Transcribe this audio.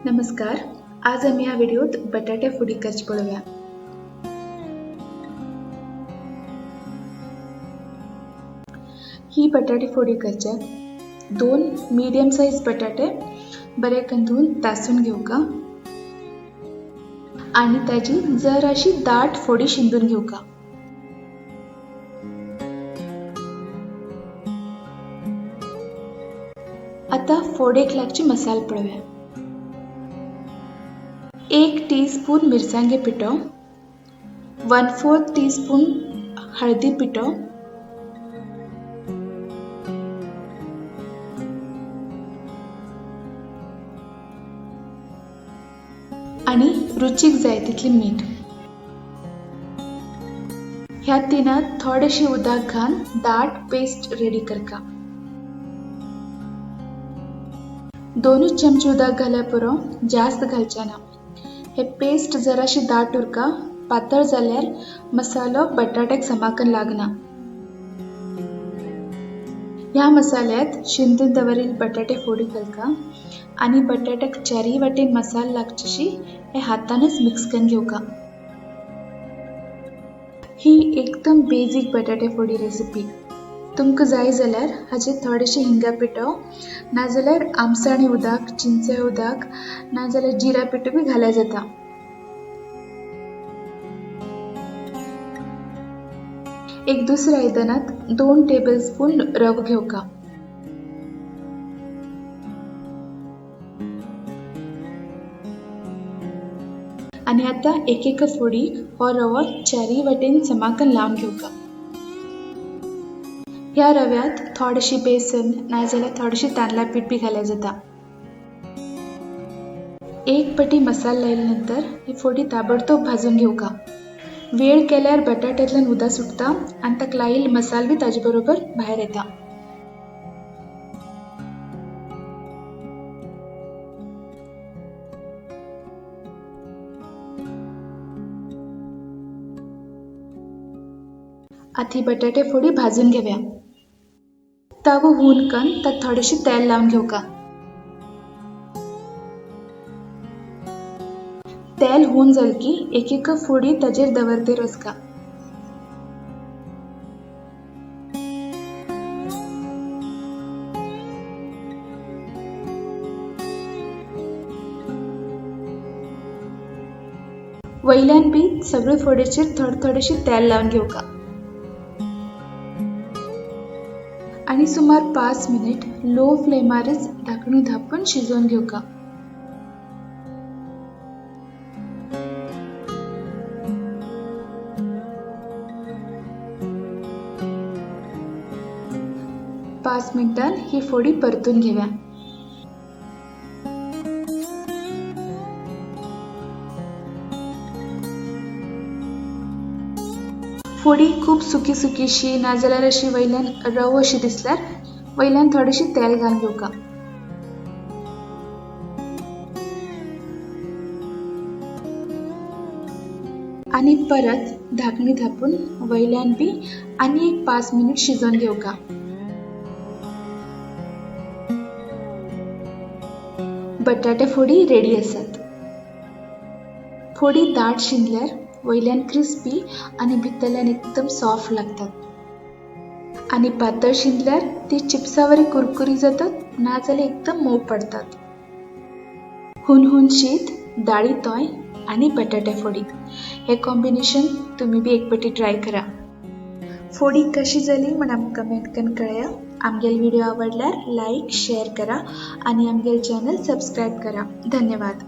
नमस्कार. आज आम्ही ह्या व्हिडिओत बटाटे फोडी करचे पळोवया. ही बटाटे फोडी करचे 2 मीडियम साइज बटाटे बरे धुवून तासून घेवका आणि त्याची जराशी दाट फोडी शिंदून घेवका. आता फोडेक लागची मसाला पळोवया. 1 टीस्पून मिरसांगे पिठो, 1/4 टीस्पून हळदी पिठो, आणि रुचीक जाय तितली मीठ. ह्या तिनात थोडेशे उदक घालून दाट पेस्ट रेडी करका. 2 चमचे उदक घाल्या पुरो, जास्त घालचे ना. हे पेस्ट जराशी दाट उरका, पातळ जाल्यार मसालो बटाट्याक समाकन लागना. ह्या मसाल्यात शिंदून दवरिल्ले बटाटे फोडी घालका आणि बटाट्याक चारी वाटेन मसाला लागचीशी हे हातानच मिक्स करून घेवका. ही एकदम बेसिक बटाटे फोडी रेसिपी. तुमका जाय जाल्यार हाचेर थोडेशे हिंगा पिठो नाजाल्यार आमसाणी उदक, चिंचे उदक नाजाल्यार जिरा पिठो बी घाल्या जाता. एक दुसऱ्या आयदनात 2 टेबलस्पून रवो घेवका. आणि आता एक फोडीक हो रवो चारी वाटेन समाकन लावन घेवका. ह्या रव्यात थोडेशी बेसन नाजाल्यार थोडेशे तांदळा पीठ बी घाल्या जाता. एक पटी मसाला लायल्यानंतर ही फोडी ताबडतोब भाजून घेवका. वेळ केल्यार बटाट्यातल्यान उदक सुटता आणि ताका लायिल्लो मसाला बी ताजे बरोबर भायर येता. आता ही बटाटे फोडी भाजून घेवया. तवो हुन कन ताका थोडेशे तेल लावन घेवका. तेल होऊन जाल की एक फोडी ताजेर दवरते रचका. वयल्यान बी सगळे फोडेचेर थोडेशे तेल लावन घेवका आणि सुमार 5 मिनिट लो फ्लेमारच धाकणू धापून शिजवून घेवका. पाच मिनिटांन ही फोडी परतून घेवया. फोडी खूप सुकीशी नाजाल्यार अशी वयल्यान रवो अशी दिसल्यार वयल्यान थोडेशे तेल घालून घेवका. आणि परत धाकणी धापून वयल्यान बी आणि एक 5 मिनिट शिजवून घेवका. बटाटे फोडी रेडी आसात. फोडी दाट शिनल्यार वयल्यान क्रिस्पी आणि भितरल्यान एकदम सॉफ्ट लागतात. आणि पातळ शिनल्यार ती चिप्सावरी कुरकुरी जातात नाजाल्यार एकदम मऊ पडतात. हुन शीत, दाळी तोय आणि बटाटे फोडी हे कॉम्बिनेशन तुम्ही बी एक पटी ट्राय करा. फोडी कशी जाली म्हण आमकां कमेंट करून कळया. आमगेल व्हिडिओ आवडल्यार लाईक शेअर करा आणि आमगेल चॅनल सबस्क्राईब करा. धन्यवाद.